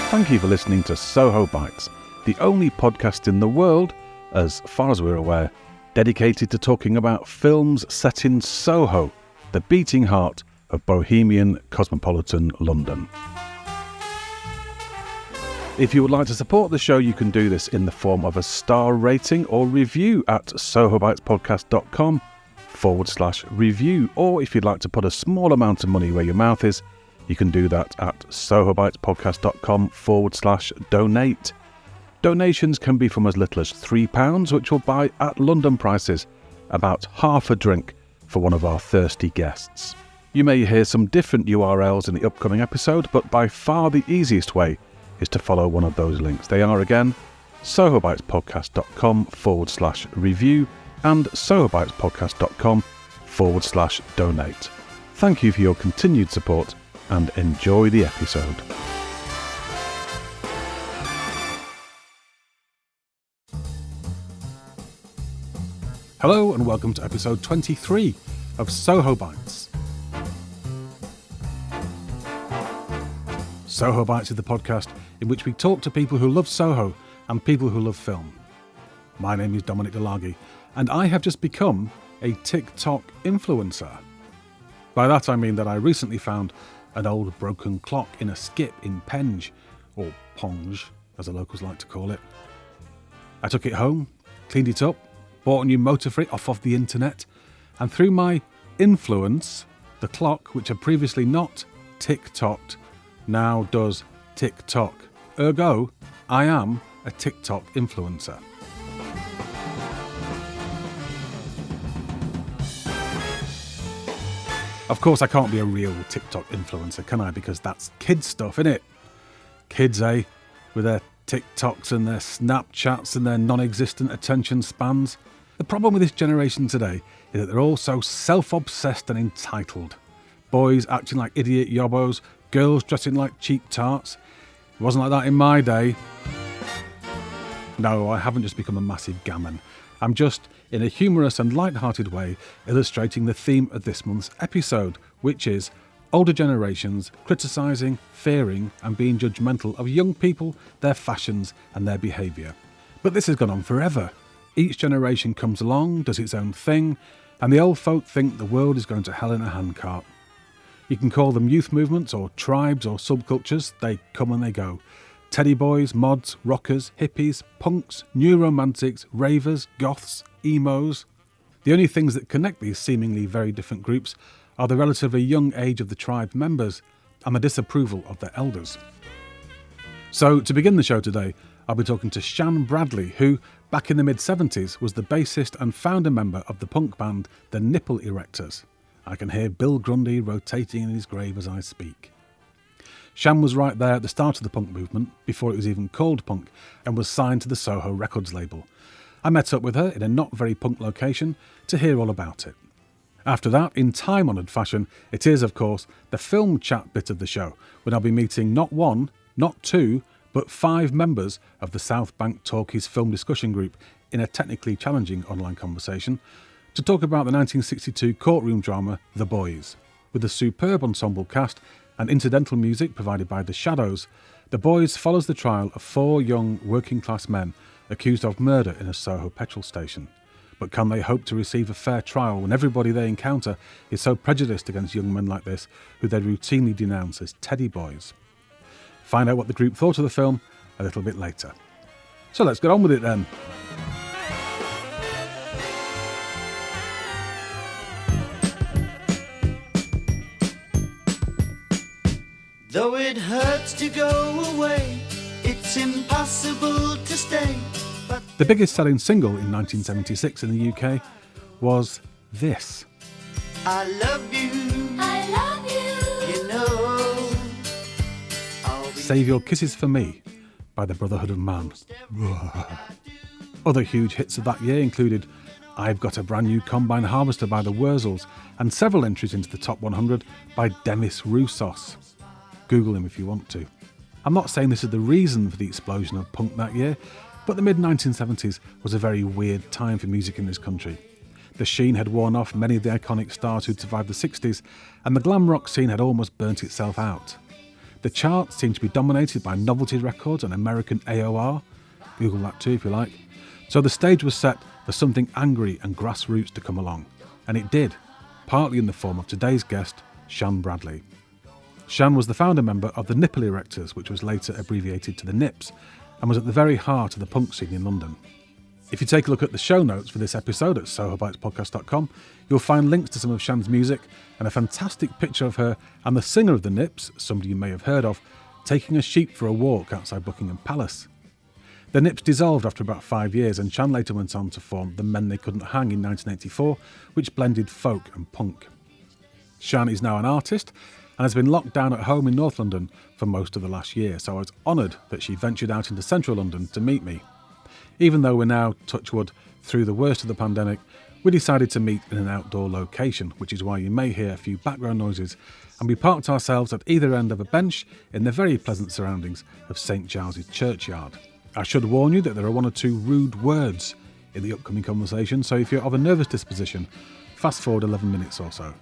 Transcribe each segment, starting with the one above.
Thank you for listening to Soho Bites, the only podcast in the world, as far as we're aware, dedicated to talking about films set in Soho, the beating heart of bohemian cosmopolitan London. If you would like to support the show, you can do this in the form of a star rating or review at sohobitespodcast.com/review, or if you'd like to put a small amount of money where your mouth is, you can do that at sohobitespodcast.com/donate. Donations can be from as little as £3, which will buy, at London prices, about half a drink for one of our thirsty guests. You may hear some different URLs in the upcoming episode, but by far the easiest way is to follow one of those links. They are again sohobitespodcast.com/review and sohobitespodcast.com/donate. Thank you for your continued support and enjoy the episode. Hello and welcome to episode 23 of Soho Bites. Soho Bites is the podcast in which we talk to people who love Soho and people who love film. My name is Dominic DeLaghi, and I have just become a TikTok influencer. By that I mean that I recently found an old broken clock in a skip in Penge, or Ponge, as the locals like to call it. I took it home, cleaned it up, bought a new motor for it off of the internet, and through my influence, the clock, which had previously not TikToked, now does TikTok. Ergo, I am a TikTok influencer. Of course, I can't be a real TikTok influencer, can I? Because that's kids stuff, innit? Kids, with their TikToks and their Snapchats and their non-existent attention spans. The problem with this generation today is that they're all so self-obsessed and entitled. Boys acting like idiot yobbos, girls dressing like cheap tarts. It wasn't like that in my day. No, I haven't just become a massive gammon. I'm just, in a humorous and light-hearted way, illustrating the theme of this month's episode, which is older generations criticising, fearing and being judgmental of young people, their fashions and their behaviour. But this has gone on forever. Each generation comes along, does its own thing, and the old folk think the world is going to hell in a handcart. You can call them youth movements or tribes or subcultures, they come and they go. Teddy boys, mods, rockers, hippies, punks, new romantics, ravers, goths, emos. The only things that connect these seemingly very different groups are the relatively young age of the tribe members and the disapproval of their elders. So to begin the show today, I'll be talking to Shan Bradley, who, back in the mid-70s, was the bassist and founder member of the punk band The Nipple Erectors. I can hear Bill Grundy rotating in his grave as I speak. Shan was right there at the start of the punk movement, before it was even called punk, and was signed to the Soho Records label. I met up with her in a not very punk location to hear all about it. After that, in time-honoured fashion, it is, of course, the film chat bit of the show, when I'll be meeting not one, not two, but 5 members of the South Bank Talkies film discussion group in a technically challenging online conversation to talk about the 1962 courtroom drama The Boys. With a superb ensemble cast and incidental music provided by The Shadows, The Boys follows the trial of 4 young working-class men accused of murder in a Soho petrol station. But can they hope to receive a fair trial when everybody they encounter is so prejudiced against young men like this, who they routinely denounce as teddy boys? Find out what the group thought of the film a little bit later. So let's get on with it then. Though it hurts to go away, it's impossible to stay. But the biggest selling single in 1976 in the UK was this. I love you, you know. Save Your Kisses for Me by the Brotherhood of Man. Other huge hits of that year included I've Got a Brand New Combine Harvester by the Wurzels and several entries into the top 100 by Demis Roussos. Google him if you want to. I'm not saying this is the reason for the explosion of punk that year, but the mid-1970s was a very weird time for music in this country. The sheen had worn off many of the iconic stars who'd survived the 60s, and the glam rock scene had almost burnt itself out. The charts seemed to be dominated by novelty records and American AOR. Google that too if you like. So the stage was set for something angry and grassroots to come along. And it did, partly in the form of today's guest, Shan Bradley. Shan was the founder member of the Nipple Erectors, which was later abbreviated to the Nips, and was at the very heart of the punk scene in London. If you take a look at the show notes for this episode at sohobitespodcast.com, you'll find links to some of Shan's music and a fantastic picture of her and the singer of the Nips, somebody you may have heard of, taking a sheep for a walk outside Buckingham Palace. The Nips dissolved after about 5 years, and Shan later went on to form The Men They Couldn't Hang in 1984, which blended folk and punk. Shan is now an artist and has been locked down at home in North London for most of the last year, so I was honoured that she ventured out into central London to meet me. Even though we're now, touch wood, through the worst of the pandemic, we decided to meet in an outdoor location, which is why you may hear a few background noises, and we parked ourselves at either end of a bench in the very pleasant surroundings of St Giles's Churchyard. I should warn you that there are one or two rude words in the upcoming conversation, so if you're of a nervous disposition, fast forward 11 minutes or so.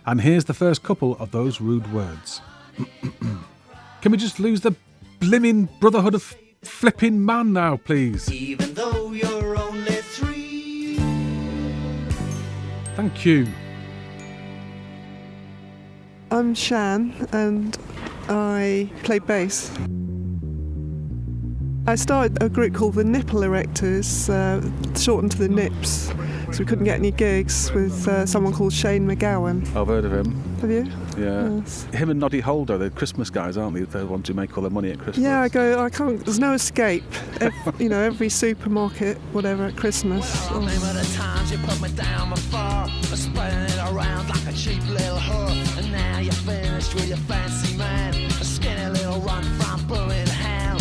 And here's the first couple of those rude words. Can we just lose the blimmin' brotherhood of flipping man now, please? Even though you're only 3. Thank you. I'm Shan and I play bass. I started a group called the Nipple Erectors, shortened to the Nips, so we couldn't get any gigs, with someone called Shane McGowan. I've heard of him. Have you? Yeah. Yes. Him and Noddy Holder, they're Christmas guys, aren't they? They're the ones who make all their money at Christmas. Yeah, I can't, there's no escape. Every supermarket, whatever, at Christmas. I remember the times you put me down before, spreading it around like a cheap little whore. And now you're finished with your fancy man, a skinny little run from bullet hell.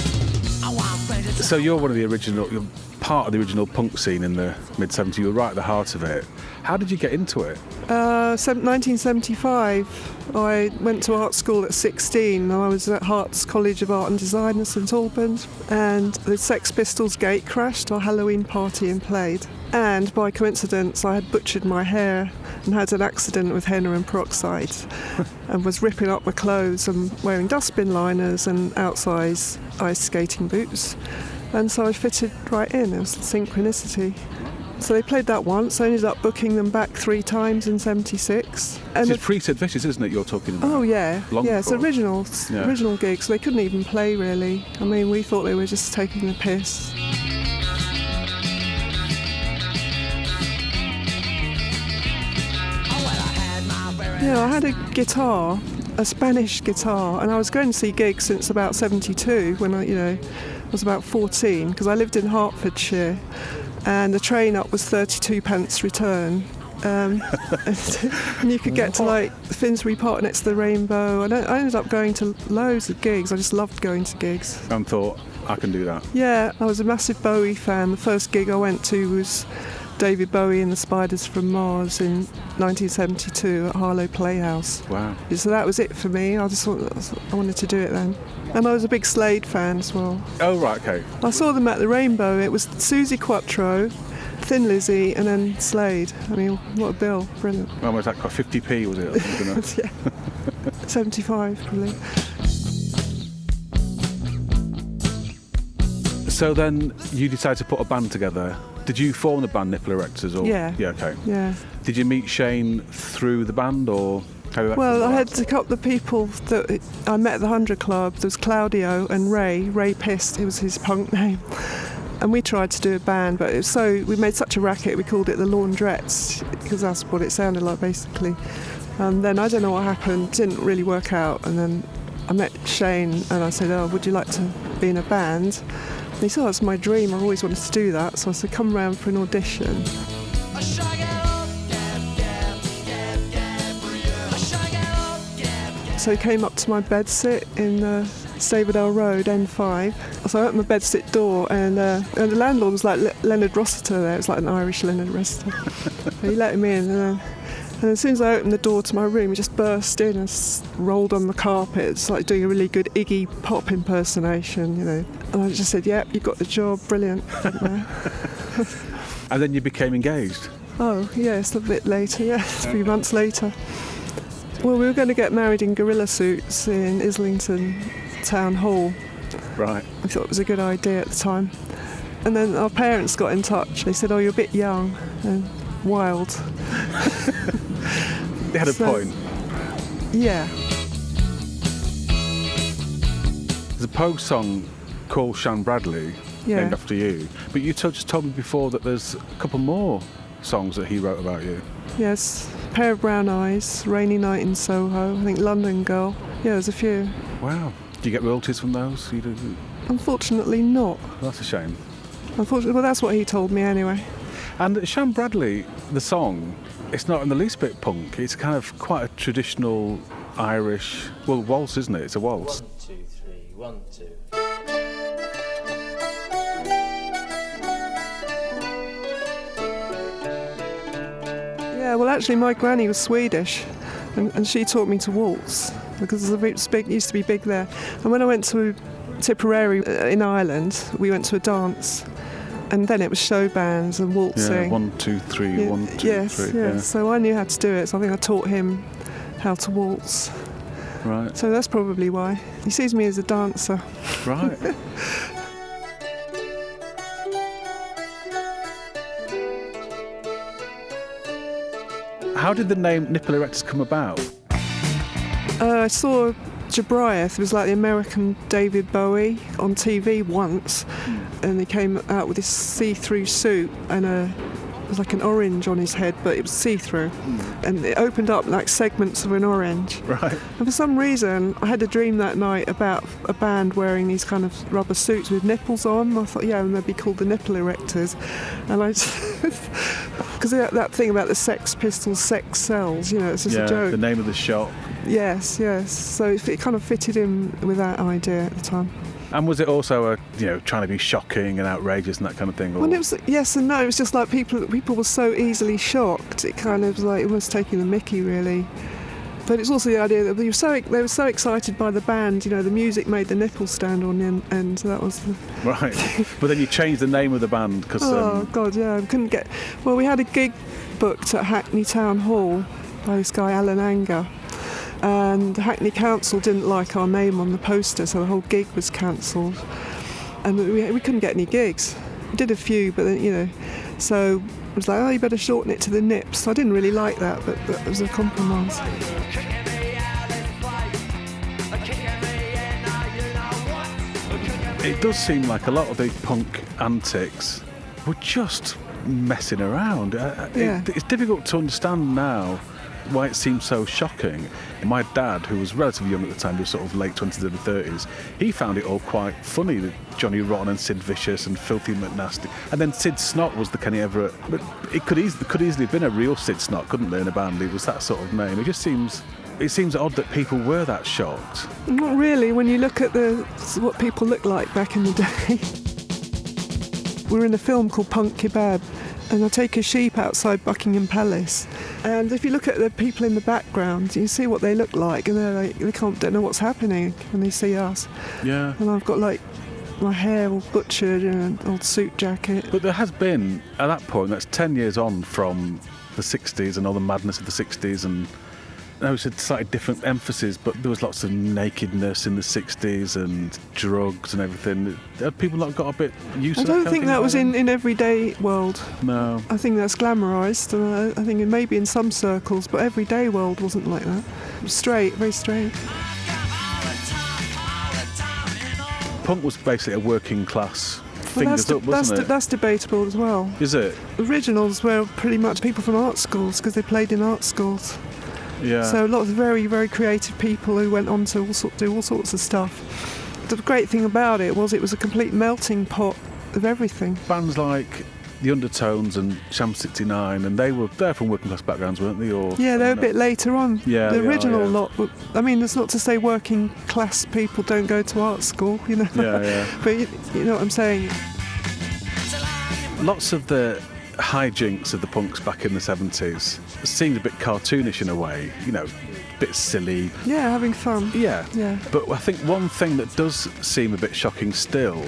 So you're one of the original, you're part of the original punk scene in the mid-70s. You were right at the heart of it. How did you get into it? 1975. I went to art school at 16. I was at Herts College of Art and Design in St Albans, and the Sex Pistols gate crashed, our Halloween party, and played. And by coincidence, I had butchered my hair and had an accident with henna and peroxide and was ripping up my clothes and wearing dustbin liners and outsize ice skating boots. And so I fitted right in. It was synchronicity. So they played that once. I ended up booking them back 3 times in 76. And it's pre-Sid Vicious, isn't it, you're talking about? Oh, yeah. It's original gigs. They couldn't even play, really. I mean, we thought they were just taking the piss. Yeah, I had a guitar, a Spanish guitar, and I was going to see gigs since about 72 when I was about 14, because I lived in Hertfordshire, and the train up was 32 pence return. And you could get to like Finsbury Park next to the Rainbow. I ended up going to loads of gigs. I just loved going to gigs. And thought, I can do that. Yeah, I was a massive Bowie fan. The first gig I went to was David Bowie and the Spiders from Mars in 1972 at Harlow Playhouse. Wow. So that was it for me. I wanted to do it then. And I was a big Slade fan as well. Oh, right, okay. I saw them at the Rainbow. It was Susie Quattro, Thin Lizzy, and then Slade. I mean, what a bill. Brilliant. Well, was that got 50p, was it? Yeah. 75, probably. So then you decided to put a band together. Did you form the band Nipple Erectors? Or? Yeah. Yeah, okay. Yeah. Did you meet Shane through the band, or how did that Well, come I about? had a couple of people that I met at the 100 Club. There was Claudio and Ray Pissed, it was his punk name. And we tried to do a band, but we made such a racket, we called it the Laundrettes, because that's what it sounded like, basically. And then I don't know what happened, didn't really work out. And then I met Shane and I said, would you like to be in a band? And he said, that's my dream, I've always wanted to do that. So I said, come round for an audition. So he came up to my bedsit in Staverdale Road, N5. So I opened my bedsit door and the landlord was like Leonard Rossiter there. It was like an Irish Leonard Rossiter. He let him in and as soon as I opened the door to my room, he just burst in and rolled on the carpet. It's like doing a really good Iggy Pop impersonation, And I just said, yep, you got the job, brilliant. And then you became engaged? Oh, yes, a bit later, a few months later. Well, we were going to get married in gorilla suits in Islington Town Hall. Right. I thought it was a good idea at the time. And then our parents got in touch. They said, "Oh, you're a bit young and wild." They had a point. Yeah. There's a Pogue song called Shan Bradley, named after you. But you just told me before that there's a couple more songs that he wrote about you. Yes. Pair of Brown Eyes, Rainy Night in Soho, I think London Girl. Yeah, there's a few. Wow. Do you get royalties from those? You do? Unfortunately not. That's a shame. Unfortunately, well, that's what he told me anyway. And Shan Bradley, the song, it's not in the least bit punk. It's kind of quite a traditional Irish, well, waltz, isn't it? It's a waltz. 1, 2, 3, 1, 2. Yeah, well, actually, my granny was Swedish, and she taught me to waltz because it used to be big there. And when I went to Tipperary in Ireland, we went to a dance, and then it was show bands and waltzing. Yeah, 1, 2, 3, 1, 2, 3. Yes. Yeah. So I knew how to do it. So I think I taught him how to waltz. Right. So that's probably why he sees me as a dancer. Right. How did the name Nipple Erectors come about? I saw Jabriath, it was like the American David Bowie, on TV once, and he came out with this see-through suit and it was like an orange on his head, but it was see-through, and it opened up like segments of an orange. Right. And for some reason, I had a dream that night about a band wearing these kind of rubber suits with nipples on. I thought, yeah, and they'd be called the Nipple Erectors, and I. Because that thing about the Sex Pistols, sex sells, it's just a joke. The name of the shop. Yes. So it kind of fitted in with that idea at the time. And was it also trying to be shocking and outrageous and that kind of thing? Or? Well, it was yes and no. It was just like people were so easily shocked. It kind of was like almost taking the mickey, really. But it's also the idea that they were so excited by the band. The music made the nipples stand on end, and that was right. But then you changed the name of the band because. Oh God, yeah, we couldn't get. Well, we had a gig booked at Hackney Town Hall by this guy Alan Anger, and the Hackney Council didn't like our name on the poster, so the whole gig was cancelled, and we couldn't get any gigs. We did a few, but then so. It was like, oh, you better shorten it to the Nips. I didn't really like that, but that was a compromise. It does seem like a lot of the punk antics were just messing around. It's difficult to understand now why it seems so shocking. My dad, who was relatively young at the time, he was sort of late 20s, early 30s, he found it all quite funny, that Johnny Rotten and Sid Vicious and Filthy McNasty. And then Sid Snot was the Kenny Everett. But it could easily have been a real Sid Snot, couldn't it, in a band? It was that sort of name. It seems odd that people were that shocked. Not really, when you look at what people looked like back in the day. We were in a film called Punk Kebab, and I take a sheep outside Buckingham Palace, and if you look at the people in the background, you see what they look like, and they don't know what's happening when they see us. Yeah. And I've got like my hair all butchered and an old suit jacket. But there has been, at that point, that's 10 years on from the 60s and all the madness of the 60s, and I know it's a slightly different emphasis, but there was lots of nakedness in the 60s and drugs and everything. Have people not got a bit used to that? I don't think that was in everyday world. No. I think that's glamorised, and I think it may be in some circles, but everyday world wasn't like that. It was straight, very straight. Punk was basically a working class fingers up, wasn't it? That's debatable as well. Is it? Originals were pretty much people from art schools because they played in art schools. Yeah. So lots of very, very creative people who went on to do all sorts of stuff. The great thing about it was a complete melting pot of everything. Bands like the Undertones and Sham 69, and they're from working class backgrounds, weren't they? Or yeah, they're a bit later on. Yeah, the original lot. I mean, that's not to say working class people don't go to art school, Yeah, yeah. But you know what I'm saying. Lots of the hijinks of the punks back in the 70s seemed a bit cartoonish in a way, a bit silly. Yeah, having fun. Yeah. Yeah. But I think one thing that does seem a bit shocking still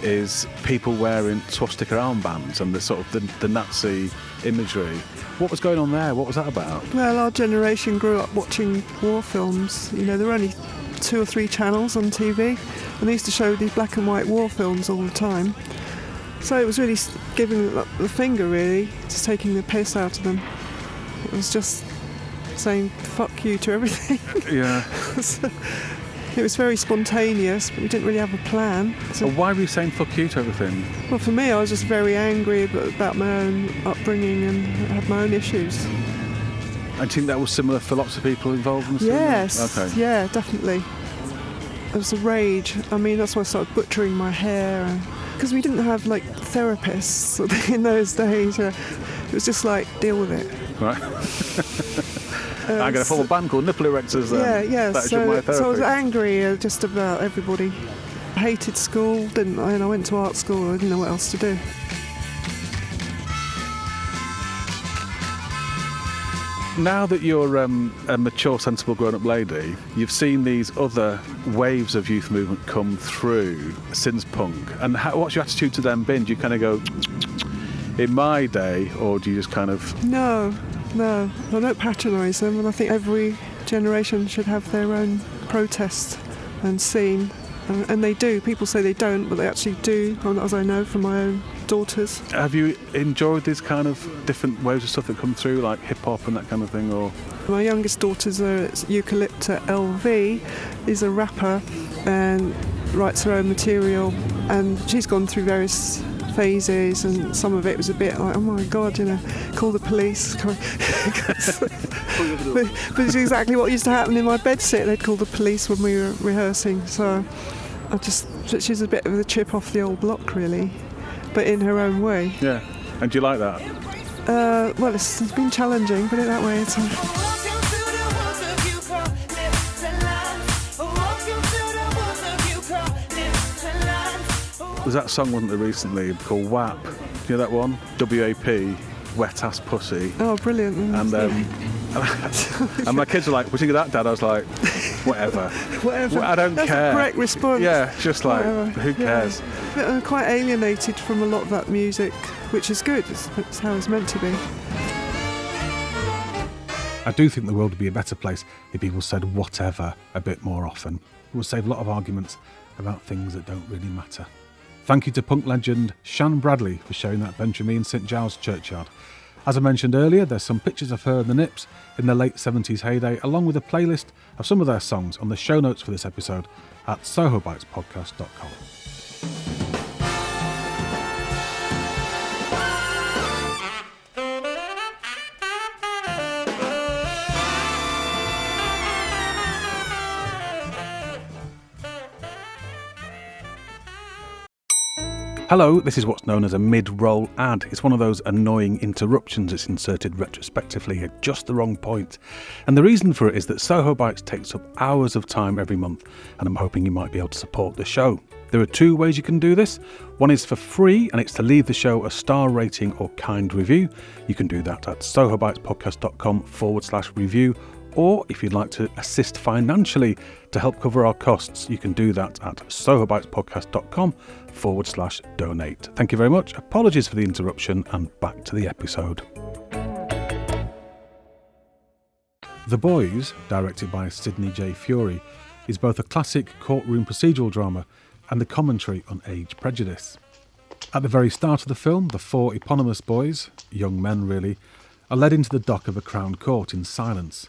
is people wearing swastika armbands and the sort of the Nazi imagery. What was going on there? What was that about? Well, our generation grew up watching war films. You know, there were only 2 or 3 channels on TV, and they used to show these black and white war films all the time. So it was really giving the finger, really, just taking the piss out of them. It was just saying fuck you to everything. Yeah. So it was very spontaneous, but we didn't really have a plan. So, Well, why were you saying fuck you to everything? well, for me, I was just very angry about my own upbringing and I had my own issues. I think that was similar for lots of people involved in the cinema? Yes, Okay. yeah, definitely. It was a rage. I mean, that's why I started butchering my hair. Because we didn't have, like, therapists in those days. It was just like, deal with it. Right. I'm going to form a band called Nipple Erectors then. Yeah. That should be my So I was therapy. angry just about everybody. I hated school, didn't I? And I went to art school, I didn't know what else to do. Now that you're a mature, sensible, grown-up lady, you've seen these other waves of youth movement come through since punk. And what's your attitude to them been? Do you kind of go, in my day, or do you just kind of... No, I don't patronise them, and I think every generation should have their own protest and scene. And they do. People say they don't, but they actually do, as I know from my own daughters. Have you enjoyed these kind of different waves of stuff that come through, like hip-hop and that kind of thing, or...? My youngest daughter's Eucalypta LV, is a rapper and writes her own material, and she's gone through various phases, and some of it was a bit like, oh my God, you know, call the police. But it's exactly what used to happen in my bedsit. They'd call the police when we were rehearsing. So she's a bit of a chip off the old block, really, but in her own way. Yeah. And do you like that? Well, it's been challenging, put it that way. There's that song, wasn't there, recently, called WAP. You know that one? W-A-P, Wet Ass Pussy. Oh, brilliant. And and my kids were like, "What do you think of that, Dad?" I was like, whatever. Whatever. I don't That's care. That's the correct response. Yeah, just like, Whatever. who cares? Yeah. But I'm quite alienated from a lot of that music, which is good. It's how it's meant to be. I do think the world would be a better place if people said whatever a bit more often. It would save a lot of arguments about things that don't really matter. Thank you to punk legend Shan Bradley for showing that bench of me in St Giles Churchyard. As I mentioned earlier, there's some pictures of her and the Nips in their late 70s heyday, along with a playlist of some of their songs on the show notes for this episode at sohobitespodcast.com. Hello, this is what's known as a mid-roll ad. It's one of those annoying interruptions that's inserted retrospectively at just the wrong point. And the reason for it is that Soho Bites takes up hours of time every month, and I'm hoping you might be able to support the show. There are 2 ways you can do this. One is for free, and it's to leave the show a star rating or kind review. You can do that at sohobitespodcast.com/review. Or if you'd like to assist financially to help cover our costs, you can do that at sohobitespodcast.com/donate. Thank you very much. Apologies for the interruption, and back to the episode. The Boys, directed by Sidney J. Fury, is both a classic courtroom procedural drama and a commentary on age prejudice. At the very start of the film, the 4 eponymous boys, young men really, are led into the dock of a Crown Court in silence.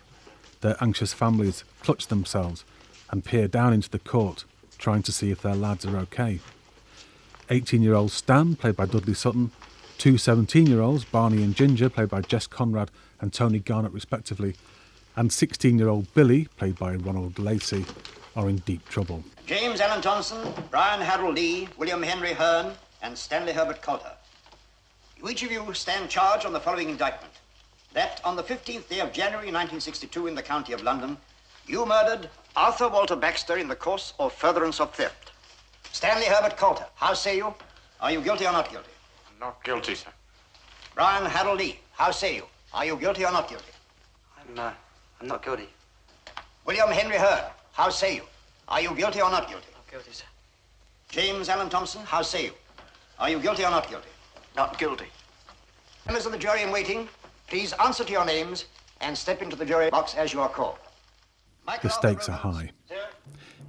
Their anxious families clutch themselves and peer down into the court, trying to see if their lads are okay. 18-year-old Stan, played by Dudley Sutton, 2 17-year-olds, Barney and Ginger, played by Jess Conrad and Tony Garnett respectively, and 16-year-old Billy, played by Ronald Lacey, are in deep trouble. James Allen Johnson, Brian Harold Lee, William Henry Hearn, and Stanley Herbert Coulter. You each of you stand charged on the following indictment. That on the 15th day of January 1962 in the county of London, you murdered Arthur Walter Baxter in the course or furtherance of theft. Stanley Herbert Coulter, how say you? Are you guilty or not guilty? I'm not guilty, sir. Brian Harold Lee, how say you? Are you guilty or not guilty? I'm not guilty. William Henry Hearn, how say you? Are you guilty or not guilty? Not guilty, sir. James Allen Thompson, how say you? Are you guilty or not guilty? Not guilty. Members of the jury in waiting, please answer to your names and step into the jury box as you are called. The stakes are high.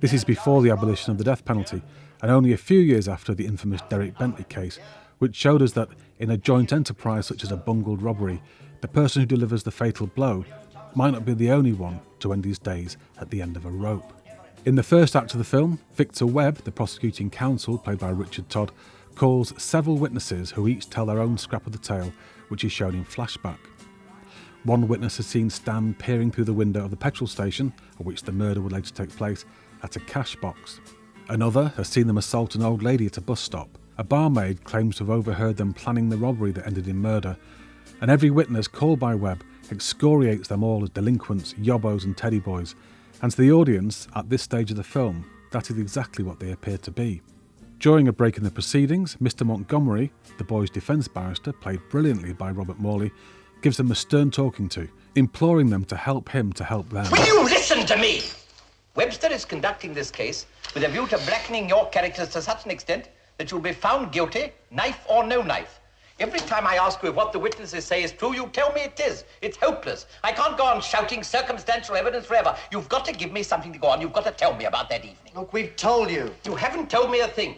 This is before the abolition of the death penalty, and only a few years after the infamous Derek Bentley case, which showed us that in a joint enterprise such as a bungled robbery, the person who delivers the fatal blow might not be the only one to end his days at the end of a rope. In the first act of the film, Victor Webb, the prosecuting counsel, played by Richard Todd, calls several witnesses who each tell their own scrap of the tale, which is shown in flashback. One witness is seen Stan peering through the window of the petrol station, at which the murder would later take place, at a cash box. Another has seen them assault an old lady at a bus stop. A barmaid claims to have overheard them planning the robbery that ended in murder. And every witness called by Webb excoriates them all as delinquents, yobbos and teddy boys. And to the audience, at this stage of the film, that is exactly what they appear to be. During a break in the proceedings, Mr. Montgomery, the boys' defence barrister, played brilliantly by Robert Morley, gives them a stern talking to, imploring them to help him to help them. Will you listen to me? Webster is conducting this case with a view to blackening your characters to such an extent that you'll be found guilty, knife or no knife. Every time I ask you if what the witnesses say is true, you tell me it is. It's hopeless. I can't go on shouting circumstantial evidence forever. You've got to give me something to go on. You've got to tell me about that evening. Look, we've told you. You haven't told me a thing.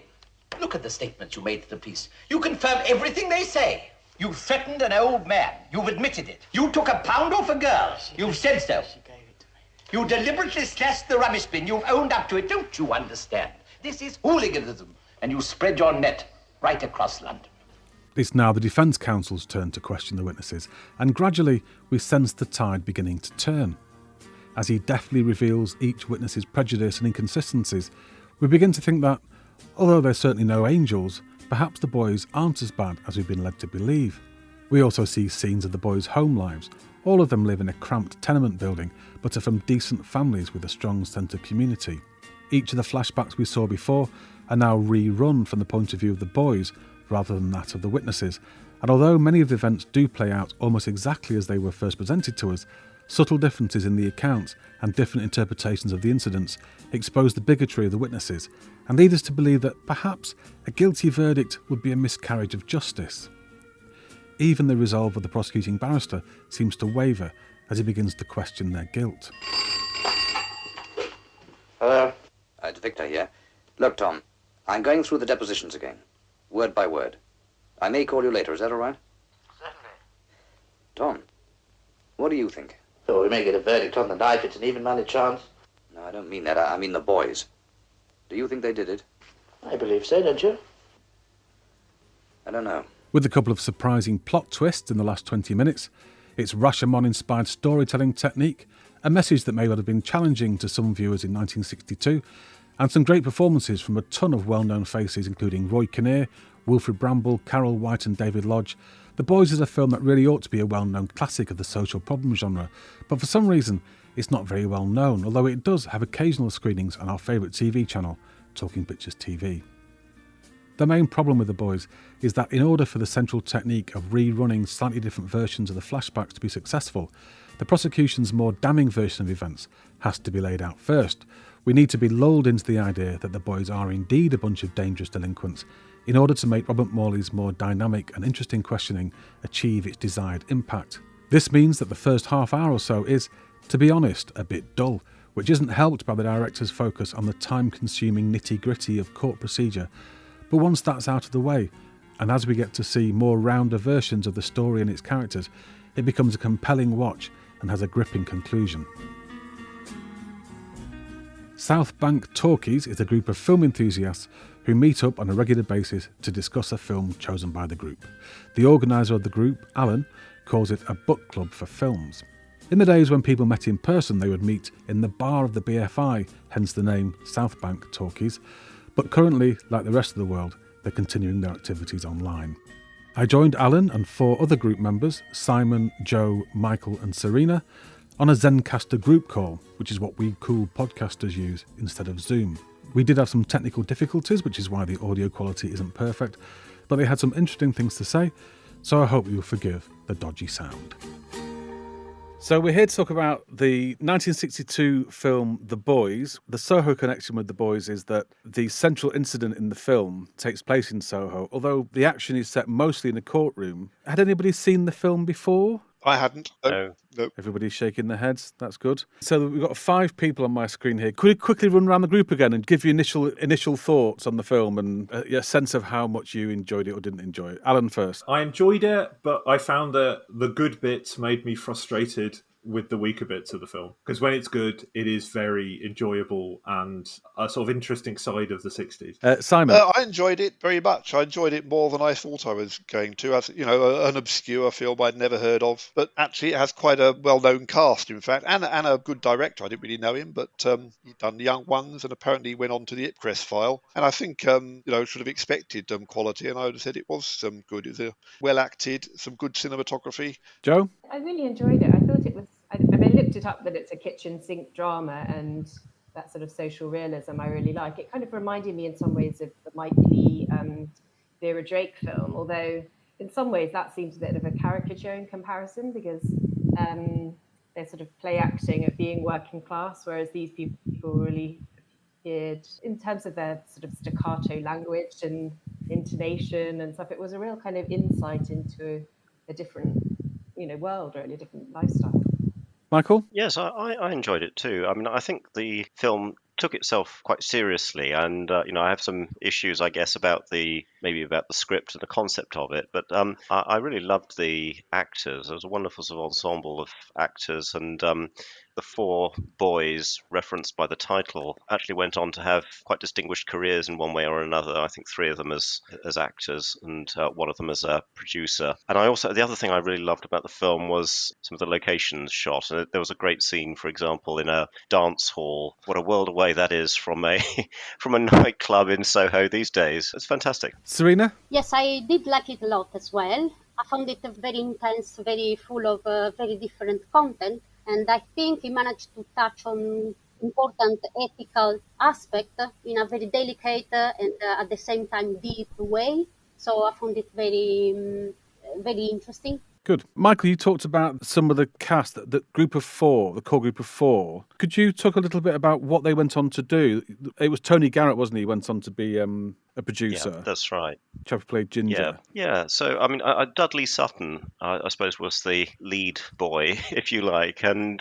Look at the statements you made to the police. You confirm everything they say. You threatened an old man. You've admitted it. You took a pound off a girl. You've said so. She gave it to me. You deliberately slashed the rubbish bin. You've owned up to it. Don't you understand? This is hooliganism. And you spread your net right across London. It's now the defence counsel's turn to question the witnesses, and gradually we sense the tide beginning to turn. As he deftly reveals each witness's prejudice and inconsistencies, we begin to think that, although they're certainly no angels, perhaps the boys aren't as bad as we've been led to believe. We also see scenes of the boys' home lives. All of them live in a cramped tenement building, but are from decent families with a strong sense of community. Each of the flashbacks we saw before are now rerun from the point of view of the boys rather than that of the witnesses, and although many of the events do play out almost exactly as they were first presented to us, subtle differences in the accounts and different interpretations of the incidents expose the bigotry of the witnesses and lead us to believe that perhaps a guilty verdict would be a miscarriage of justice. Even the resolve of the prosecuting barrister seems to waver as he begins to question their guilt. Hello? It's Victor here. Look, Tom, I'm going through the depositions again, word by word. I may call you later, is that all right? Certainly. Tom, what do you think? Oh, we may get a verdict on the knife. It's an even money chance. No, I don't mean that. I mean the boys. Do you think they did it? I believe so, don't you? I don't know. With a couple of surprising plot twists in the last 20 minutes, its Rashomon-inspired storytelling technique, a message that may well have been challenging to some viewers in 1962, and some great performances from a ton of well-known faces including Roy Kinnear, Wilfrid Bramble, Carol White and David Lodge. The Boys is a film that really ought to be a well-known classic of the social problem genre, but for some reason it's not very well known, although it does have occasional screenings on our favourite TV channel, Talking Pictures TV. The main problem with The Boys is that in order for the central technique of rerunning slightly different versions of the flashbacks to be successful, the prosecution's more damning version of events has to be laid out first. We need to be lulled into the idea that the boys are indeed a bunch of dangerous delinquents in order to make Robert Morley's more dynamic and interesting questioning achieve its desired impact. This means that the first half hour or so is, to be honest, a bit dull, which isn't helped by the director's focus on the time-consuming nitty-gritty of court procedure. But once that's out of the way, and as we get to see more rounder versions of the story and its characters, it becomes a compelling watch and has a gripping conclusion. South Bank Talkies is a group of film enthusiasts who meet up on a regular basis to discuss a film chosen by the group. The organiser of the group, Alan, calls it a book club for films. In the days when people met in person, they would meet in the bar of the BFI, hence the name South Bank Talkies, but currently, like the rest of the world, they're continuing their activities online. I joined Alan and 4 other group members, Simon, Joe, Michael and Serena, on a Zencaster group call, which is what we cool podcasters use instead of Zoom. We did have some technical difficulties, which is why the audio quality isn't perfect, but they had some interesting things to say, so I hope you'll forgive the dodgy sound. So we're here to talk about the 1962 film The Boys. The Soho connection with The Boys is that the central incident in the film takes place in Soho, although the action is set mostly in a courtroom. Had anybody seen the film before? I hadn't. No. Everybody's shaking their heads. That's good. So we've got 5 people on my screen here. Could you quickly run around the group again and give you initial thoughts on the film and a sense of how much you enjoyed it or didn't enjoy it? Alan first. I enjoyed it, but I found that the good bits made me frustrated with the weaker bits of the film. Because when it's good, it is very enjoyable and a sort of interesting side of the 60s. Simon? I enjoyed it very much. I enjoyed it more than I thought I was going to. As you know, an obscure film I'd never heard of. But actually, it has quite a well-known cast, in fact, and a good director. I didn't really know him, but he'd done The Young Ones and apparently went on to The Ipcress File. And I think, should have expected quality, and I would have said it was good. It was well acted, some good cinematography. Joe? I really enjoyed it. I thought it was... I looked it up that it's a kitchen sink drama, and that sort of social realism I really like. It kind of reminded me in some ways of the Mike Leigh, Vera Drake film, although in some ways that seems a bit of a caricature in comparison because they're sort of play acting at being working class, whereas these people really appeared, in terms of their sort of staccato language and intonation and stuff, it was a real kind of insight into a different, world, really, a different lifestyle. Michael? Yes, I enjoyed it too. I mean, I think the film took itself quite seriously, and I have some issues, I guess, about the script and the concept of it. But I really loved the actors. There was a wonderful sort of ensemble of actors, and the 4 boys referenced by the title actually went on to have quite distinguished careers in one way or another. I think 3 of them as actors, and one of them as a producer. And the other thing I really loved about the film was some of the locations shot. And there was a great scene, for example, in a dance hall. What a world away that is from a nightclub in Soho these days. It's fantastic. Serena? Yes, I did like it a lot as well. I found it very intense, very full of very different content. And I think he managed to touch on important ethical aspect in a very delicate and at the same time deep way. So I found it very, very interesting. Good. Michael, you talked about some of the cast, the group of 4, the core group of 4. Could you talk a little bit about what they went on to do? It was Tony Garrett, wasn't he? Went on to be a producer. Yeah, that's right. Chap who played Ginger. Yeah. So, I mean, Dudley Sutton, I suppose, was the lead boy, if you like. And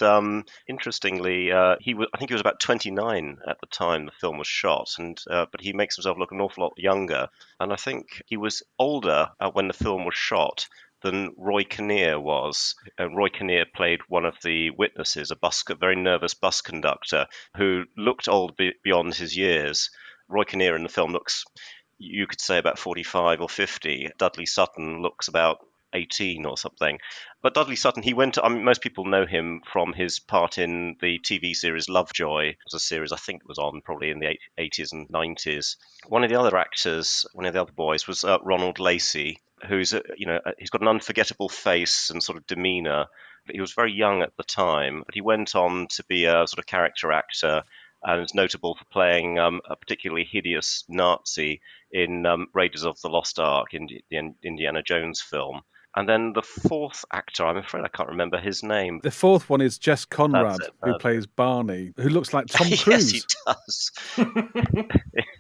interestingly, I think he was about 29 at the time the film was shot, but he makes himself look an awful lot younger. And I think he was older when the film was shot than Roy Kinnear was. Roy Kinnear played one of the witnesses, a very nervous bus conductor who looked old beyond his years. Roy Kinnear in the film looks, you could say, about 45 or 50. Dudley Sutton looks about 18 or something. But Dudley Sutton, most people know him from his part in the TV series Lovejoy. It was a series I think was on probably in the 80s and 90s. One of the other boys was Ronald Lacey, who's, he's got an unforgettable face and sort of demeanour. But he was very young at the time, but he went on to be a sort of character actor and is notable for playing a particularly hideous Nazi in Raiders of the Lost Ark, in the Indiana Jones film. And then the 4th actor, I'm afraid I can't remember his name. The 4th one is Jess Conrad, who plays Barney, who looks like Tom Cruise. Yes, he does.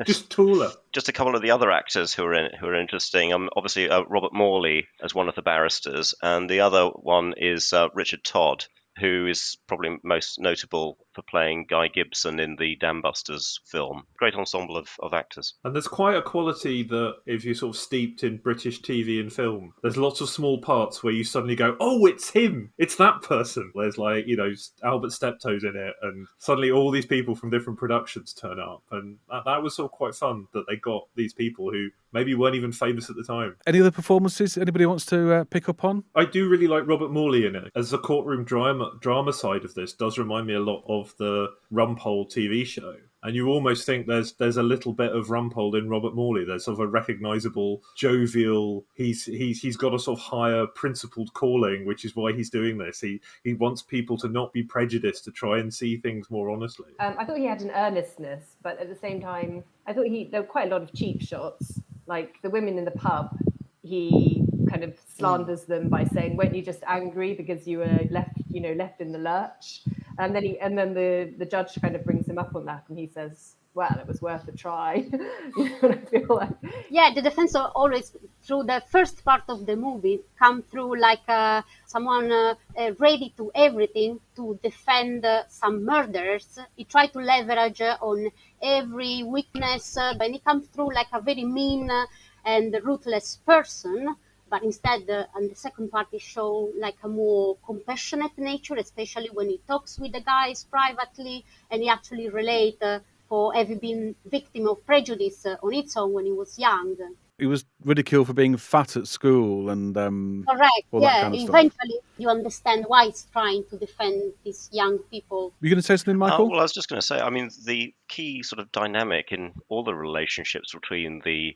Just taller. Just a couple of the other actors who are interesting. Obviously, Robert Morley as one of the barristers, and the other one is Richard Todd, who is probably most notable for playing Guy Gibson in the Dam Busters film. Great ensemble of actors. And there's quite a quality that, if you're sort of steeped in British TV and film, there's lots of small parts where you suddenly go, oh, it's him! It's that person! There's Albert Steptoe's in it, and suddenly all these people from different productions turn up. And that was sort of quite fun that they got these people who maybe weren't even famous at the time. Any other performances anybody wants to pick up on? I do really like Robert Morley in it. As the courtroom drama side of this does remind me a lot of the Rumpole TV show. And you almost think there's a little bit of Rumpole in Robert Morley. There's sort of a recognisable, jovial. He's got a sort of higher principled calling, which is why he's doing this. He wants people to not be prejudiced, to try and see things more honestly. I thought he had an earnestness, but at the same time, I thought there were quite a lot of cheap shots. Like the women in the pub, he kind of slanders them by saying, "Weren't you just angry because you were left left in the lurch. And then the judge kind of brings him up on that, and he says, well, it was worth a try. I feel like, yeah, the defense always, through the first part of the movie, come through like someone ready to everything to defend some murders. He tried to leverage on every weakness, and he comes through like a very mean and ruthless person. But instead, on the second part, he show like a more compassionate nature, especially when he talks with the guys privately, and he actually relate for having been victim of prejudice on its own when he was young. He was ridiculed for being fat at school and Correct. all Yeah. that kind of stuff. Eventually, you understand why he's trying to defend these young people. Were you going to say something, Michael? Well, I was just going to say, I mean, the key sort of dynamic in all the relationships between the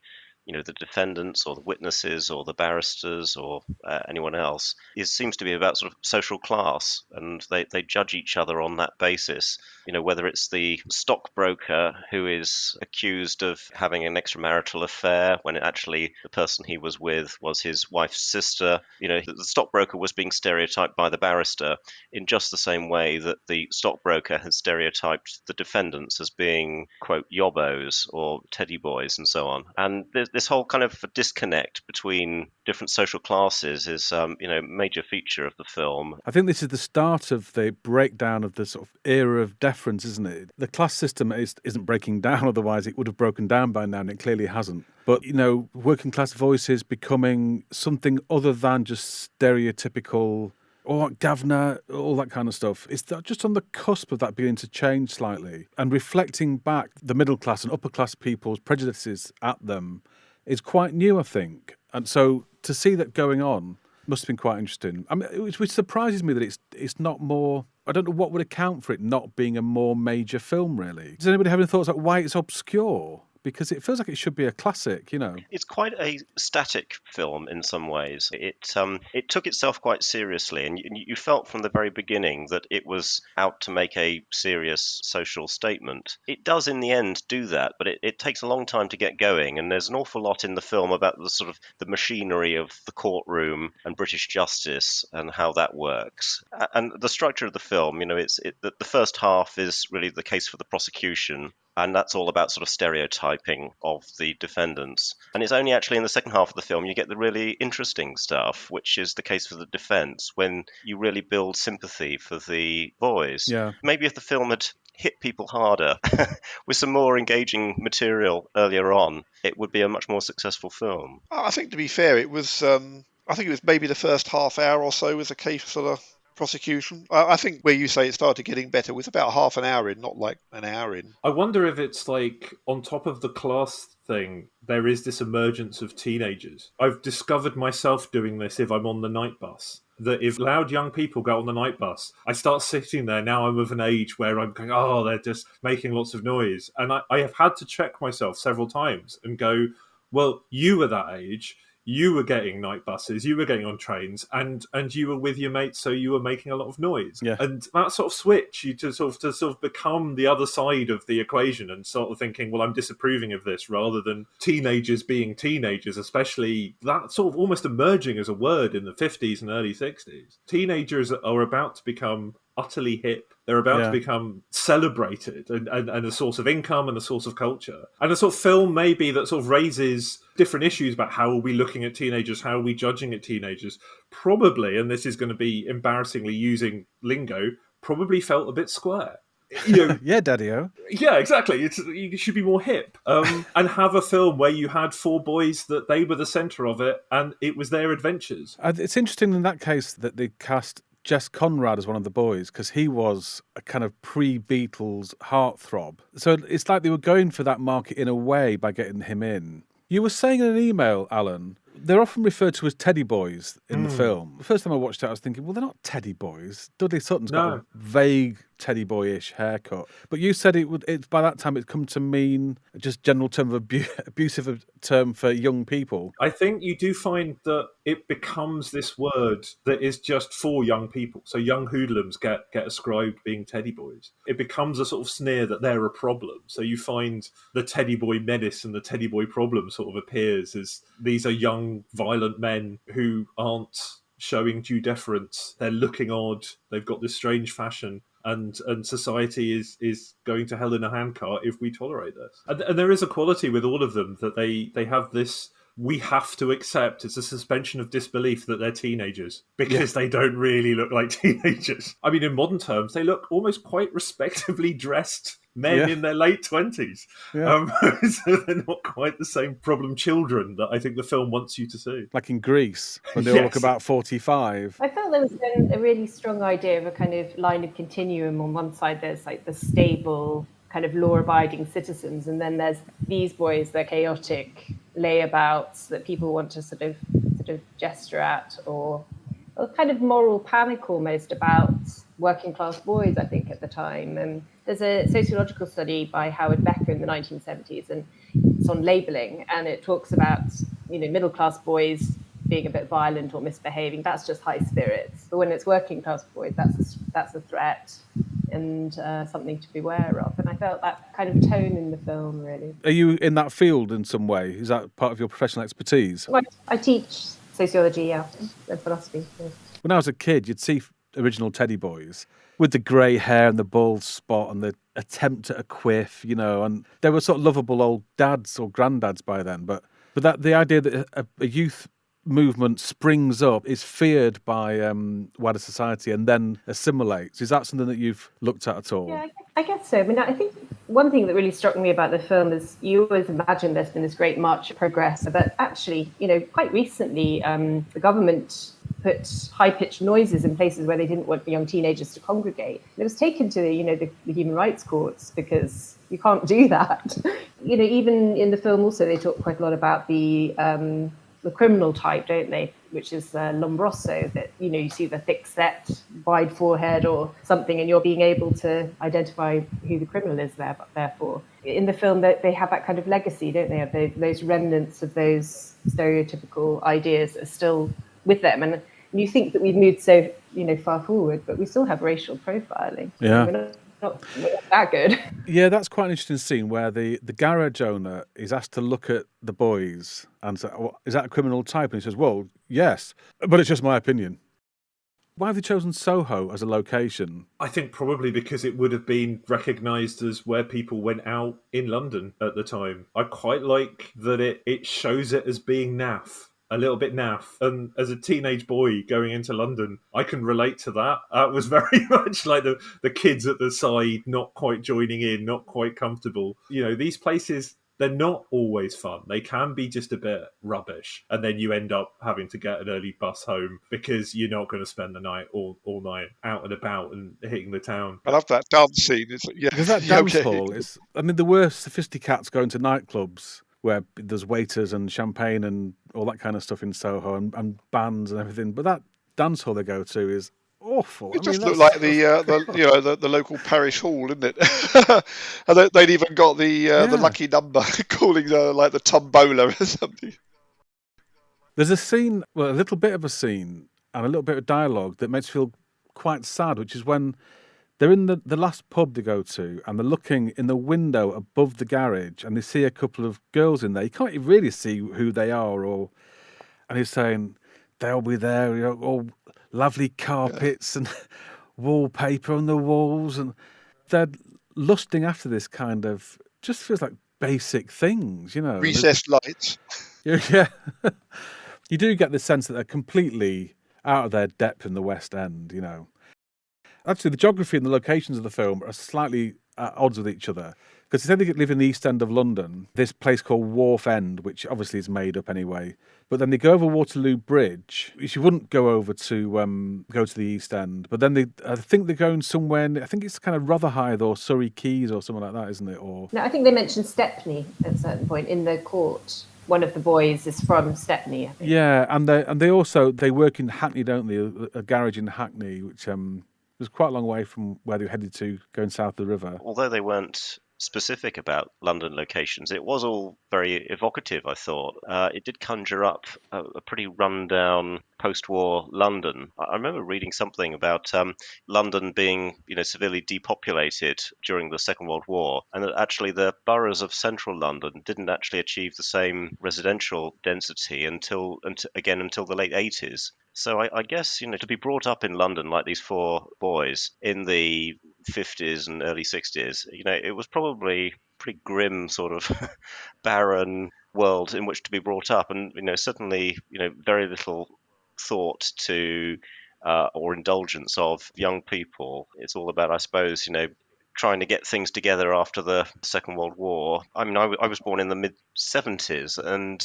defendants or the witnesses or the barristers or anyone else seems to be about sort of social class, and they judge each other on that basis. Whether it's the stockbroker who is accused of having an extramarital affair when actually the person he was with was his wife's sister. The stockbroker was being stereotyped by the barrister in just the same way that the stockbroker has stereotyped the defendants as being, quote, yobbos or teddy boys and so on. And this whole kind of disconnect between different social classes is, a major feature of the film. I think this is the start of the breakdown of the sort of era of deference, isn't it? The class system isn't breaking down, otherwise it would have broken down by now, and it clearly hasn't. But, working class voices becoming something other than just stereotypical, or Gavna, all that kind of stuff. It's just on the cusp of that beginning to change slightly. And reflecting back the middle class and upper class people's prejudices at them is quite new, I think. And so to see that going on must have been quite interesting. I mean, which surprises me that it's not more. I don't know what would account for it not being a more major film, really. Does anybody have any thoughts about why it's obscure? Because it feels like it should be a classic, It's quite a static film in some ways. It took itself quite seriously, and you felt from the very beginning that it was out to make a serious social statement. It does in the end do that, but it takes a long time to get going, and there's an awful lot in the film about the sort of the machinery of the courtroom and British justice and how that works. And the structure of the film, the first half is really the case for the prosecution, and that's all about sort of stereotyping of the defendants. And it's only actually in the second half of the film you get the really interesting stuff, which is the case for the defense, when you really build sympathy for the boys. Yeah. Maybe if the film had hit people harder with some more engaging material earlier on, it would be a much more successful film. I think, to be fair, it was. I think it was maybe the first half hour or so was a case for the prosecution. I think where you say it started getting better was about half an hour in, not like an hour in. I wonder if it's like on top of the class thing, there is this emergence of teenagers. I've discovered myself doing this if I'm on the night bus. That if loud young people go on the night bus, I start sitting there. Now I'm of an age where I'm going, oh, they're just making lots of noise. And I have had to check myself several times and go, well, you were that age. You were getting night buses, you were getting on trains, and you were with your mates, so you were making a lot of noise. Yeah. And that sort of switch, you to sort of become the other side of the equation and sort of thinking, well, I'm disapproving of this, rather than teenagers being teenagers, especially that sort of almost emerging as a word in the 50s and early 60s. Teenagers are about to become utterly hip. They're about to become celebrated and a source of income and a source of culture. And a sort of film maybe that sort of raises different issues about how are we looking at teenagers, how are we judging at teenagers, probably, and this is going to be embarrassingly using lingo, probably felt a bit square. Yeah, Daddy-O. Yeah, exactly. You should be more hip. And have a film where you had four boys that they were the centre of it and it was their adventures. It's interesting in that case that they cast Jess Conrad as one of the boys, because he was a kind of pre-Beatles heartthrob. So it's like they were going for that market in a way by getting him in. You were saying in an email, Alan, they're often referred to as teddy boys in the film. The first time I watched it, I was thinking, well, they're not teddy boys. Dudley Sutton's got a vague teddy boyish haircut. But you said it by that time it'd come to mean just general term of abusive term for young people. I think you do find that it becomes this word that is just for young people. So young hoodlums get ascribed being teddy boys. It becomes a sort of sneer that they're a problem. So you find the teddy boy menace and the teddy boy problem sort of appears as these are young, violent men who aren't showing due deference. They're looking odd. They've got this strange fashion. And society is going to hell in a handcart if we tolerate this. And there is a quality with all of them that they have this. We have to accept it's a suspension of disbelief that they're teenagers because they don't really look like teenagers. I mean, in modern terms, they look almost quite respectably dressed men in their late 20s. So they're not quite the same problem children that I think the film wants you to see. Like in Greece, when they all look about 45. I felt there was a really strong idea of a kind of line of continuum. On one side, there's like the stable, kind of law-abiding citizens, and then there's these boys, they're chaotic layabouts that people want to sort of gesture at, or a kind of moral panic almost about working class boys, I think, at the time. And there's a sociological study by Howard Becker in the 1970s, and it's on labelling, and it talks about, middle class boys being a bit violent or misbehaving. That's just high spirits. But when it's working class boys, that's a threat and something to beware of. And I felt that kind of tone in the film, really. Are you in that field in some way? Is that part of your professional expertise? Well, I teach sociology, and philosophy. Yeah. When I was a kid, you'd see original Teddy Boys with the grey hair and the bald spot and the attempt at a quiff, and they were sort of lovable old dads or granddads by then. But that the idea that a youth movement springs up, is feared by wider society and then assimilates. Is that something that you've looked at all? Yeah, I guess so. I mean, I think one thing that really struck me about the film is you always imagine there's been this great march of progress, but actually, quite recently, the government put high-pitched noises in places where they didn't want young teenagers to congregate. And it was taken to the human rights courts because you can't do that. Even in the film also, they talk quite a lot about the criminal type, don't they? Which is Lombroso, that, you see the thick set, wide forehead or something, and you're being able to identify who the criminal is there, therefore. In the film, they have that kind of legacy, don't they? Those remnants of those stereotypical ideas are still with them. And you think that we've moved so, far forward, but we still have racial profiling. Yeah. We're not that good. Yeah, that's quite an interesting scene where the garage owner is asked to look at the boys and say, well, is that a criminal type? And he says, well, yes, but it's just my opinion. Why have they chosen Soho as a location? I think probably because it would have been recognised as where people went out in London at the time. I quite like that it shows it as being naff. A little bit naff. And as a teenage boy going into London, I can relate to that. It was very much like the kids at the side, not quite joining in, not quite comfortable. These places, they're not always fun. They can be just a bit rubbish. And then you end up having to get an early bus home because you're not going to spend the night all night out and about and hitting the town. I love that dance scene. Because that dance hall is, the worst sophisticates going to nightclubs where there's waiters and champagne and all that kind of stuff in Soho and bands and everything. But that dance hall they go to is awful. It just looked like the local parish hall, didn't it? And they'd even got the lucky number calling the tombola or something. There's a scene, a little bit of a scene and a little bit of dialogue that makes you feel quite sad, which is when they're in the last pub they go to and they're looking in the window above the garage and they see a couple of girls in there. You can't really see who they are, and he's saying, they'll be there, all lovely carpets and wallpaper on the walls, and they're lusting after this kind of, just feels like basic things, Recessed lights. Yeah. You do get the sense that they're completely out of their depth in the West End, Actually, the geography and the locations of the film are slightly at odds with each other. Because they say they live in the East End of London, this place called Wharf End, which obviously is made up anyway. But then they go over Waterloo Bridge, which you wouldn't go over to go to the East End. But then I think they're going somewhere, I think it's kind of Rotherhithe or Surrey Quays or something like that, isn't it? No, I think they mentioned Stepney at a certain point in the court. One of the boys is from Stepney, I think. Yeah, and they also work in Hackney, don't they? A garage in Hackney, which was quite a long way from where they were headed to, going south of the river. Although they weren't specific about London locations, it was all very evocative, I thought. It did conjure up a pretty rundown post-war London. I remember reading something about London being, severely depopulated during the Second World War, and that actually the boroughs of central London didn't actually achieve the same residential density until the late 80s. So I guess, to be brought up in London like these four boys in the 50s and early 60s, it was probably pretty grim, sort of barren world in which to be brought up. And, certainly, very little thought to or indulgence of young people. It's all about, I suppose, trying to get things together after the Second World War. I mean, I was born in the mid-70s, and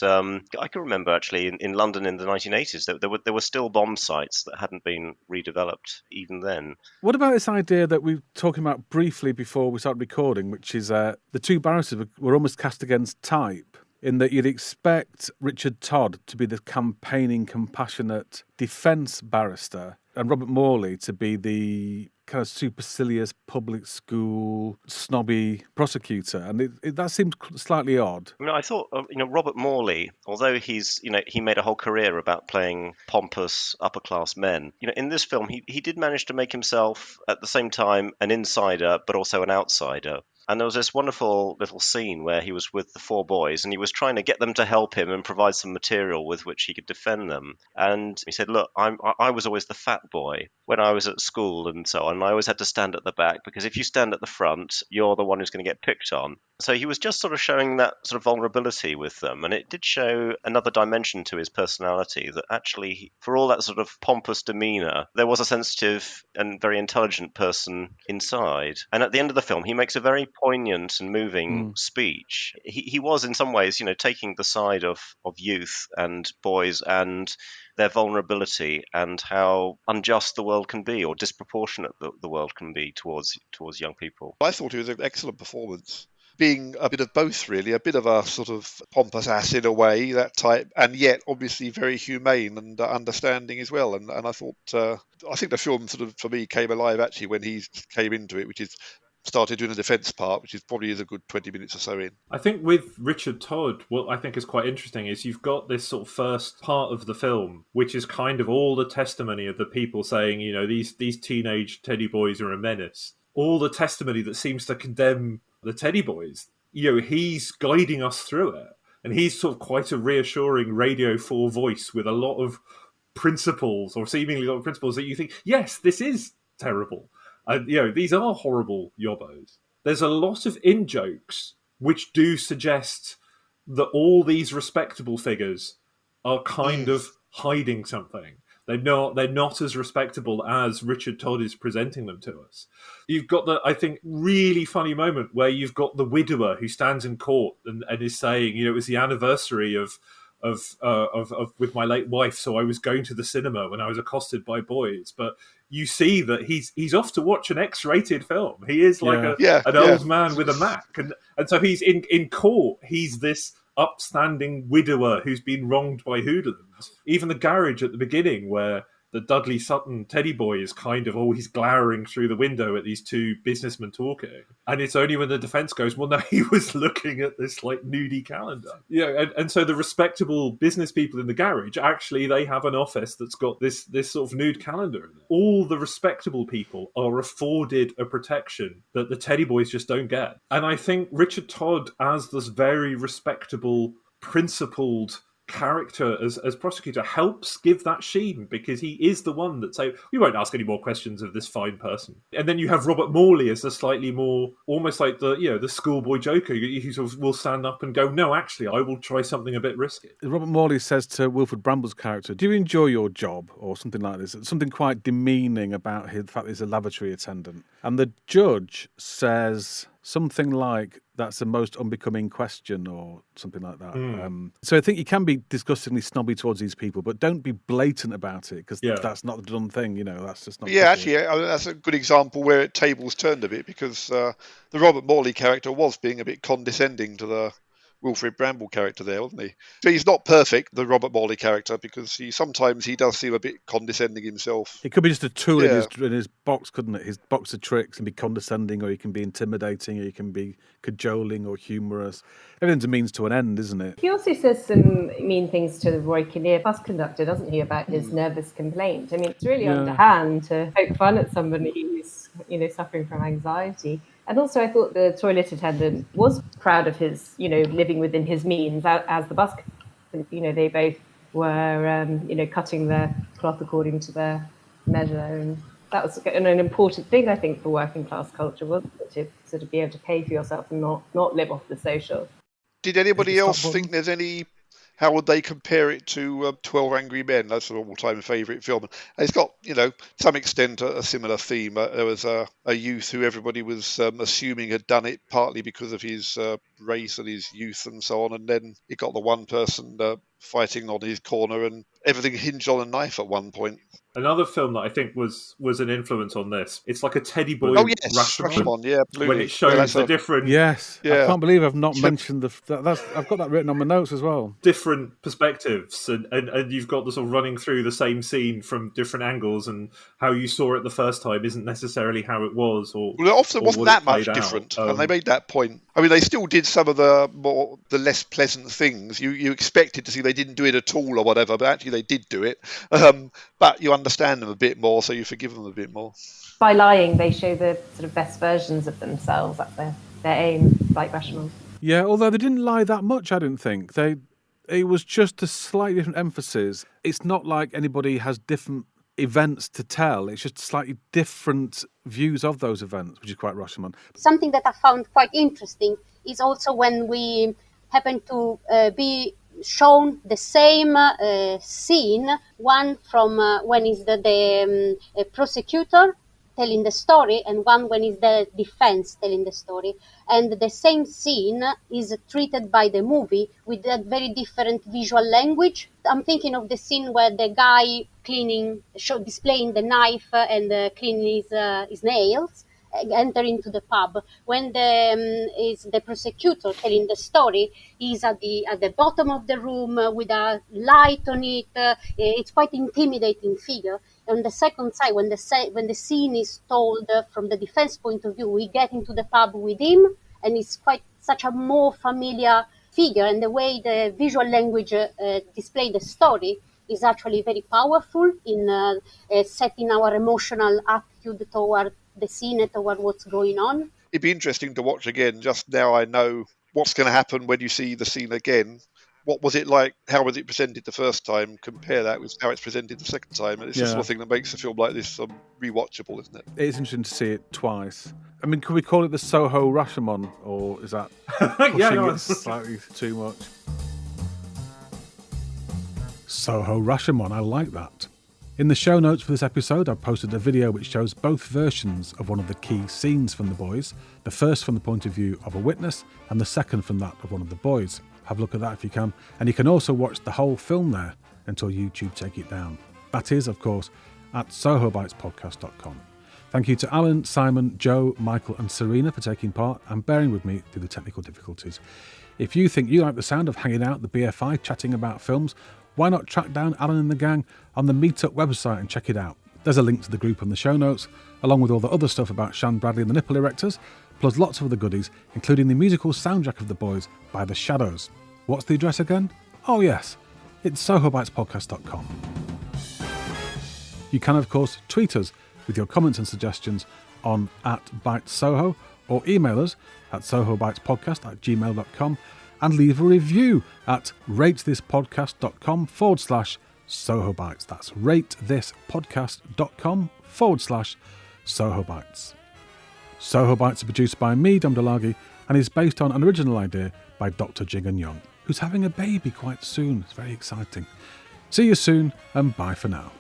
I can remember actually in London in the 1980s that there were still bomb sites that hadn't been redeveloped even then. What about this idea that we were talking about briefly before we started recording, which is the two barristers were almost cast against type, in that you'd expect Richard Todd to be the campaigning, compassionate defence barrister and Robert Morley to be the kind of supercilious public school snobby prosecutor, and that seems slightly odd. I mean, I thought Robert Morley, although he made a whole career about playing pompous upper class men, in this film he did manage to make himself at the same time an insider but also an outsider. And there was this wonderful little scene where he was with the four boys and he was trying to get them to help him and provide some material with which he could defend them. And he said, look, I was always the fat boy when I was at school and so on. And I always had to stand at the back because if you stand at the front, you're the one who's going to get picked on. So he was just sort of showing that sort of vulnerability with them. And it did show another dimension to his personality, that actually, for all that sort of pompous demeanour, there was a sensitive and very intelligent person inside. And at the end of the film, he makes a very poignant and moving speech. He was in some ways, taking the side of youth and boys and their vulnerability and how unjust the world can be, or disproportionate the world can be towards young people. I thought it was an excellent performance. Being a bit of both, really, a bit of a sort of pompous ass in a way, that type, and yet obviously very humane and understanding as well. And I thought, I think the film sort of, for me, came alive actually when he came into it, which is started doing the defence part, which is probably a good 20 minutes or so in. I think with Richard Todd, what I think is quite interesting is you've got this sort of first part of the film, which is kind of all the testimony of the people saying, these teenage teddy boys are a menace. All the testimony that seems to condemn the teddy boys. He's guiding us through it. And he's sort of quite a reassuring Radio 4 voice with a lot of principles, or seemingly a lot of principles that you think, yes, this is terrible. These are horrible yobbos. There's a lot of in-jokes which do suggest that all these respectable figures are kind of hiding something. They're not as respectable as Richard Todd is presenting them to us. You've got the, I think, really funny moment where you've got the widower who stands in court and is saying, it was the anniversary of with my late wife, so I was going to the cinema when I was accosted by boys. But you see that he's off to watch an X-rated film. He is like an old man with a Mac, and so he's in court. He's this upstanding widower who's been wronged by hoodlums. Even the garage at the beginning, where the Dudley Sutton teddy boy is kind of, he's glowering through the window at these two businessmen talking. And it's only when the defence goes, well, no, he was looking at this like nudie calendar. And so the respectable business people in the garage, actually, they have an office that's got this sort of nude calendar in it. All the respectable people are afforded a protection that the teddy boys just don't get. And I think Richard Todd, as this very respectable, principled character as prosecutor, helps give that sheen, because he is the one that say, we won't ask any more questions of this fine person. And then you have Robert Morley as the slightly more, almost like the schoolboy joker who sort of will stand up and go, no, actually, I will try something a bit risky. Robert Morley says to Wilfred Bramble's character, do you enjoy your job, or something like this? Something quite demeaning about the fact that he's a lavatory attendant. And the judge says something like, that's the most unbecoming question, or something like that. So I think you can be disgustingly snobby towards these people, but don't be blatant about it, because that's not the done thing, that's just not... Yeah, actually, that's a good example where it tables turned a bit, because the Robert Morley character was being a bit condescending to the Wilfred Bramble character there, wasn't he? So he's not perfect, the Robert Morley character, because sometimes he does seem a bit condescending himself. It could be just a tool in his box, couldn't it? His box of tricks, and be condescending, or he can be intimidating, or he can be cajoling or humorous. Everything's a means to an end, isn't it? He also says some mean things to the Roy Kinnear bus conductor, doesn't he, about his nervous complaint? I mean, it's really underhand to poke fun at somebody who's, suffering from anxiety. And also, I thought the toilet attendant was proud of his, living within his means as the bus. They both were, cutting their cloth according to their measure. And that was an important thing, I think, for working class culture, wasn't it? To sort of be able to pay for yourself and not live off the social. Did anybody else think there's any... How would they compare it to 12 Angry Men? That's an all-time favourite film. And it's got, to some extent a similar theme. There was a youth who everybody was assuming had done it, partly because of his race and his youth and so on. And then it got the one person fighting on his corner, and everything hinged on a knife at one point. Another film that I think was an influence on this. It's like a Teddy Boy Rashomon, yeah, absolutely. When it shows the different... Yes, I can't believe I've not mentioned I've got that written on my notes as well. Different perspectives, and you've got the sort of running through the same scene from different angles, and how you saw it the first time isn't necessarily how it was. Well, it often wasn't that much different, and they made that point. I mean, they still did some of the less pleasant things. You expected to see they didn't do it at all or whatever, but actually they did do it. But you understand them a bit more, so you forgive them a bit more. By lying, they show the sort of best versions of themselves. That's their aim, like Rashomon. Yeah, although they didn't lie that much, I didn't think. It was just a slightly different emphasis. It's not like anybody has different events to tell. It's just slightly different views of those events, which is quite Rashomon. Something that I found quite interesting is also when we happen to be shown the same scene, one from when is the prosecutor telling the story, and one when is the defense telling the story, and the same scene is treated by the movie with a very different visual language. I'm thinking of the scene where the guy displaying the knife and cleaning his nails, enter into the pub. When is the prosecutor telling the story, he's at the bottom of the room with a light on it. It's quite intimidating figure. On the second side, when the scene is told from the defense point of view, we get into the pub with him, and it's quite such a more familiar figure. And the way the visual language display the story is actually very powerful in setting our emotional attitude toward the scene and toward what's going on. It'd be interesting to watch again. Just now I know what's going to happen when you see the scene again. What was it like? How was it presented the first time? Compare that with how it's presented the second time. And it's the sort of thing that makes a film like this rewatchable, isn't it? It's interesting to see it twice. I mean, could we call it the Soho Rashomon, or is that pushing it slightly too much? Soho Rashomon, I like that. In the show notes for this episode, I've posted a video which shows both versions of one of the key scenes from The Boys, the first from the point of view of a witness, and the second from that of one of the boys. Have a look at that if you can, and you can also watch the whole film there until YouTube take it down. That is, of course, at sohobytespodcast.com. Thank you to Alan, Simon, Joe, Michael and Serena for taking part and bearing with me through the technical difficulties. If you think you like the sound of hanging out at the BFI chatting about films, why not track down Alan and the gang on the Meetup website and check it out. There's a link to the group in the show notes, along with all the other stuff about Shan Bradley and the Nipple Erectors, plus lots of other goodies, including the musical soundtrack of The Boys by The Shadows. What's the address again? Oh yes, it's sohobytespodcast.com. You can, of course, tweet us with your comments and suggestions on @ByteSoho, or email us at sohobytespodcast@gmail.com and leave a review at ratethispodcast.com/SohoBytes. That's ratethispodcast.com/SohoBytes. Soho Bytes are produced by me, Dom DeLargy, and is based on an original idea by Dr. Jing Young, who's having a baby quite soon. It's very exciting. See you soon, and bye for now.